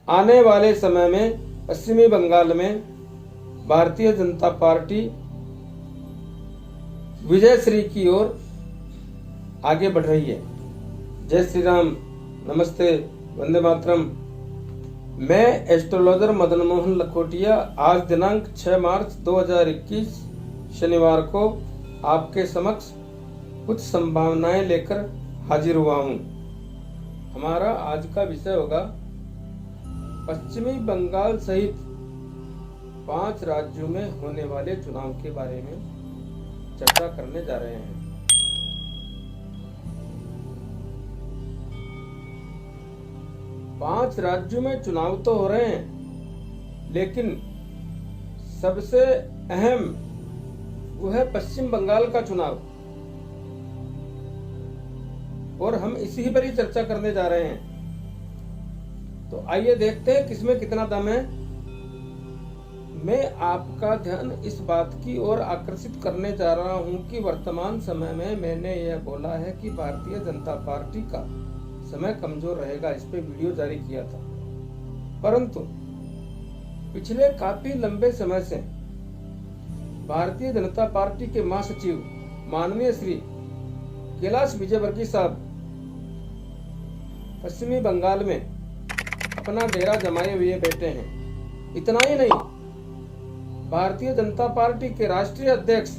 आने वाले समय में पश्चिमी बंगाल में भारतीय जनता पार्टी विजय श्री की ओर आगे बढ़ रही है। जय श्री राम, नमस्ते, वंदे मातरम। मैं एस्ट्रोलॉजर मदन मोहन लखोटिया आज दिनांक 6 मार्च 2021 शनिवार को आपके समक्ष कुछ संभावनाएं लेकर हाजिर हुआ हूं। हमारा आज का विषय होगा पश्चिमी बंगाल सहित 5 राज्यों में होने वाले चुनाव के बारे में चर्चा करने जा रहे हैं। पांच राज्यों में चुनाव तो हो रहे हैं, लेकिन सबसे अहम वो है पश्चिम बंगाल का चुनाव, और हम इसी पर ही चर्चा करने जा रहे हैं। तो आइए देखते हैं किसमें कितना दम है। मैं आपका ध्यान इस बात की ओर आकर्षित करने जा रहा हूं कि वर्तमान समय में मैंने यह बोला है कि भारतीय जनता पार्टी का समय कमजोर रहेगा, इस पे वीडियो जारी किया था। परंतु पिछले काफी लंबे समय से भारतीय जनता पार्टी के महासचिव माननीय श्री कैलाश विजयवर्गीय साहब पश्चिमी बंगाल में अपना डेरा जमाए हुए बैठे हैं। इतना ही नहीं, भारतीय जनता पार्टी के राष्ट्रीय अध्यक्ष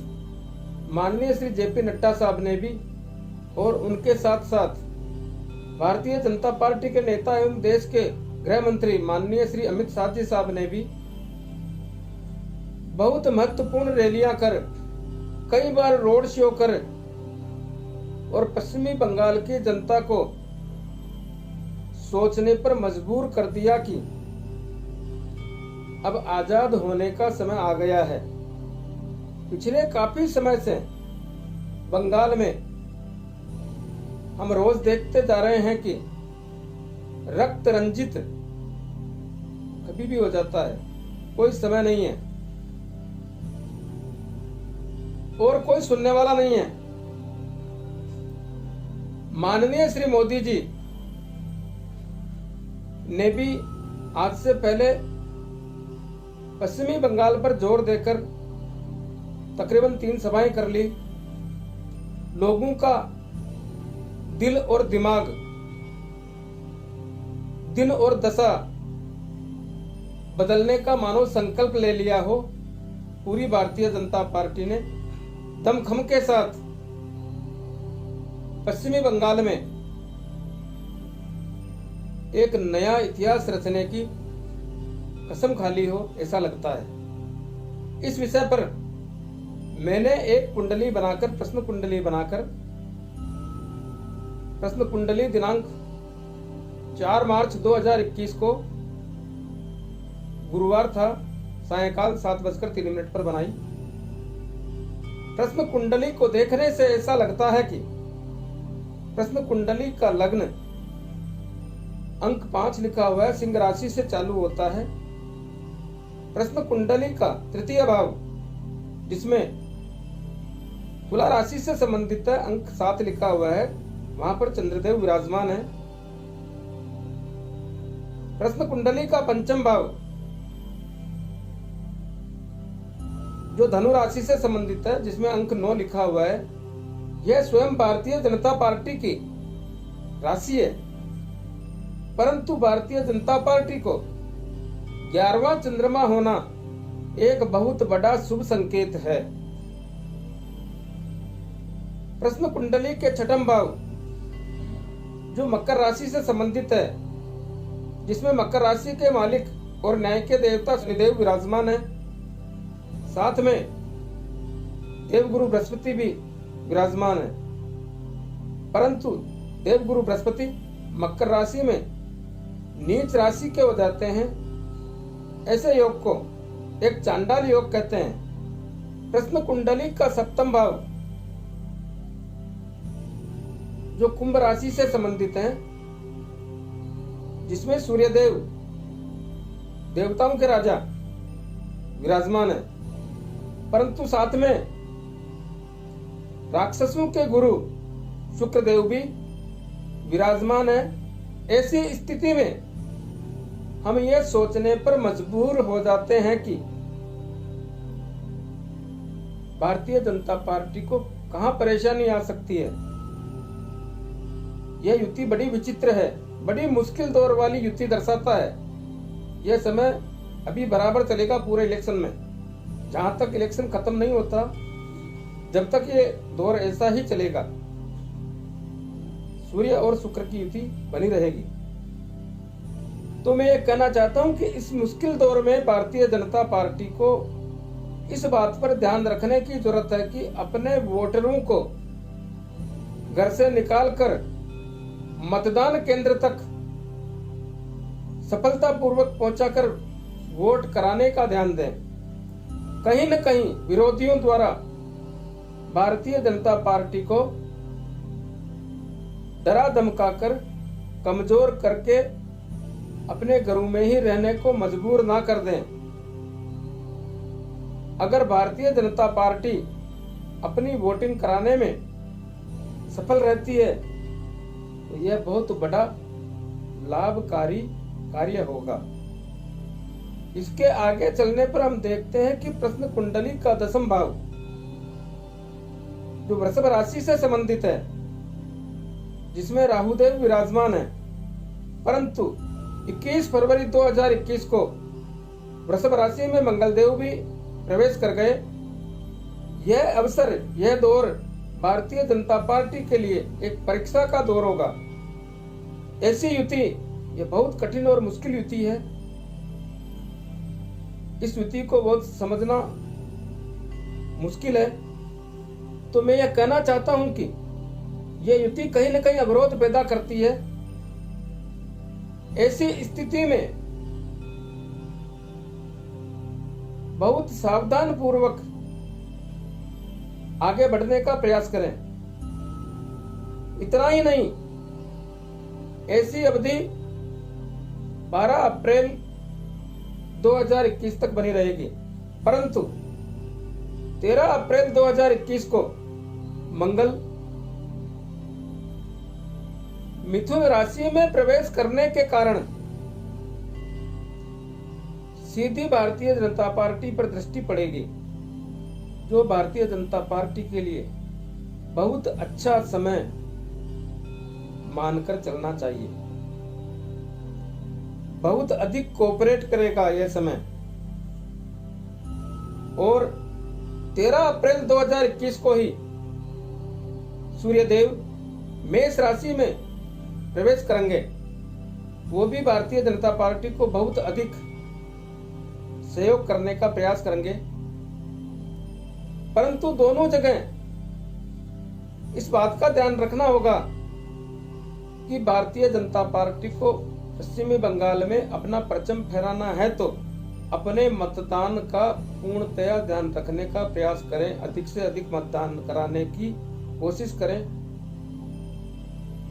माननीय श्री जेपी नड्डा साहब ने भी, और उनके साथ साथ भारतीय जनता पार्टी के नेता एवं देश के गृह मंत्री माननीय श्री अमित शाह जी साहब ने भी बहुत महत्वपूर्ण रैलियां कर, कई बार रोड शो कर और पश्चिमी बंगाल की जनता को सोचने पर मजबूर कर दिया कि अब आजाद होने का समय आ गया है। पिछले काफी समय से बंगाल में हम रोज देखते जा रहे हैं कि रक्त रंजित कभी भी हो जाता है, कोई समय नहीं है और कोई सुनने वाला नहीं है। माननीय श्री मोदी जी ने भी आज से पहले पश्चिमी बंगाल पर जोर देकर तकरीबन 3 सभाएं कर ली। लोगों का दिल और दिमाग, दिन और दशा बदलने का मानो संकल्प ले लिया हो। पूरी भारतीय जनता पार्टी ने दमखम के साथ पश्चिमी बंगाल में एक नया इतिहास रचने की कसम खा ली हो, ऐसा लगता है। इस विषय पर मैंने एक कुंडली बनाकर, प्रश्न कुंडली दिनांक 4 मार्च 2021 को गुरुवार था, सायंकाल 7:03 पर बनाई। प्रश्न कुंडली को देखने से ऐसा लगता है कि प्रश्न कुंडली का लग्न अंक 5 लिखा हुआ है, सिंह राशि से चालू होता है। प्रश्न कुंडली का तृतीय भाव, जिसमें तुला राशि से संबंधित है, अंक 7 लिखा हुआ है, वहां पर चंद्रदेव विराजमान है। प्रश्न कुंडली का पंचम भाव, जो धनु राशि से संबंधित है, जिसमें अंक 9 लिखा हुआ है, यह स्वयं भारतीय जनता पार्टी की राशि है। परंतु भारतीय जनता पार्टी को 11वां चंद्रमा होना एक बहुत बड़ा शुभ संकेत है। प्रश्न कुंडली के छठम भाव, जो मकर राशि से संबंधित है, जिसमें मकर राशि के मालिक और न्याय के देवता शनिदेव विराजमान है। साथ में देवगुरु बृहस्पति भी विराजमान है। परंतु देवगुरु बृहस्पति मकर राशि में नीच राशि के हो जाते हैं। ऐसे योग को एक चांडाल योग कहते हैं। प्रश्न कुंडली का सप्तम भाव, जो कुंभ राशि से संबंधित है, जिसमें सूर्यदेव देवताओं के राजा विराजमान है, परंतु साथ में राक्षसों के गुरु शुक्रदेव भी विराजमान है। ऐसी स्थिति में हम ये सोचने पर मजबूर हो जाते हैं कि भारतीय जनता पार्टी को कहां परेशानी आ सकती है। यह युति बड़ी विचित्र है, बड़ी मुश्किल दौर वाली युति दर्शाता है। यह समय अभी बराबर चलेगा पूरे इलेक्शन में। जहां तक इलेक्शन खत्म नहीं होता, जब तक ये दौर ऐसा ही चलेगा, सूर्य और शुक्र की युति बनी रहेगी। तो मैं ये कहना चाहता हूं कि इस मुश्किल दौर में भारतीय जनता पार्टी को इस बात पर ध्यान रखने की जरूरत है कि अपने वोटरों को घर से निकालकर मतदान केंद्र तक सफलतापूर्वक पहुंचाकर वोट कराने का ध्यान दें। कहीं न कहीं विरोधियों द्वारा भारतीय जनता पार्टी को डरा धमकाकर कमजोर करके अपने घरों में ही रहने को मजबूर ना कर दें। अगर भारतीय जनता पार्टी अपनी वोटिंग कराने में सफल रहती है तो यह बहुत बड़ा लाभकारी कार्य होगा। इसके आगे चलने पर हम देखते हैं कि प्रश्न कुंडली का 10वां भाव जो वृषभ राशि से संबंधित है, जिसमें राहुदेव विराजमान है, परंतु 21 फरवरी 2021 को वृषभ राशि में मंगलदेव भी प्रवेश कर गए। यह अवसर, यह दौर भारतीय जनता पार्टी के लिए एक परीक्षा का दौर होगा। ऐसी युति यह बहुत कठिन और मुश्किल युति है। इस युति को बहुत समझना मुश्किल है। तो मैं यह कहना चाहता हूं कि यह युति कहीं न कहीं अवरोध पैदा करती है। ऐसी स्थिति में बहुत सावधान पूर्वक आगे बढ़ने का प्रयास करें। इतना ही नहीं, ऐसी अवधि 12 अप्रैल 2021 तक बनी रहेगी, परंतु 13 अप्रैल 2021 को मंगल मिथुन राशि में प्रवेश करने के कारण सीधी भारतीय जनता पार्टी पर दृष्टि पड़ेगी, जो भारतीय जनता पार्टी के लिए बहुत अच्छा समय मानकर चलना चाहिए। बहुत अधिक कोऑपरेट करेगा यह समय। और 13 अप्रैल 2021 को ही सूर्यदेव मेष राशि में प्रवेश करेंगे। वो भी भारतीय जनता पार्टी को बहुत अधिक सहयोग करने का प्रयास करेंगे, परंतु दोनों जगह इस बात का ध्यान रखना होगा कि भारतीय जनता पार्टी को पश्चिमी बंगाल में अपना परचम फहराना है तो अपने मतदान का पूर्णतया ध्यान रखने का प्रयास करें। अधिक से अधिक मतदान कराने की कोशिश करें।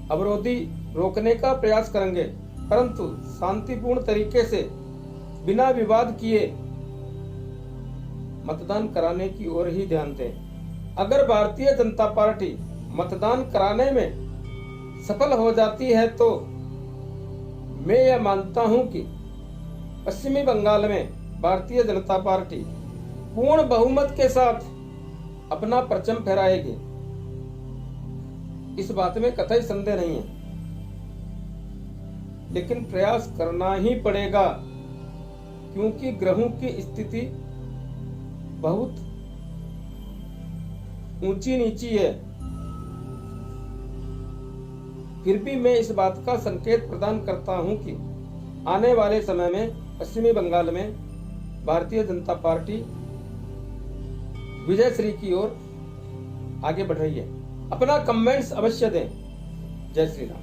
अवरोधी रोकने का प्रयास करेंगे, परंतु शांतिपूर्ण तरीके से बिना विवाद किए मतदान कराने की ओर ही ध्यान दें। अगर भारतीय जनता पार्टी मतदान कराने में सफल हो जाती है तो मैं यह मानता हूं कि पश्चिमी बंगाल में भारतीय जनता पार्टी पूर्ण बहुमत के साथ अपना परचम फहराएगी। इस बात में कतई संदेह नहीं है, लेकिन प्रयास करना ही पड़ेगा, क्योंकि ग्रहों की स्थिति बहुत ऊंची नीची है। फिर भी मैं इस बात का संकेत प्रदान करता हूं कि आने वाले समय में पश्चिमी बंगाल में भारतीय जनता पार्टी विजय श्री की ओर आगे बढ़ रही है। अपना कमेंट्स अवश्य दें। जय श्री राम।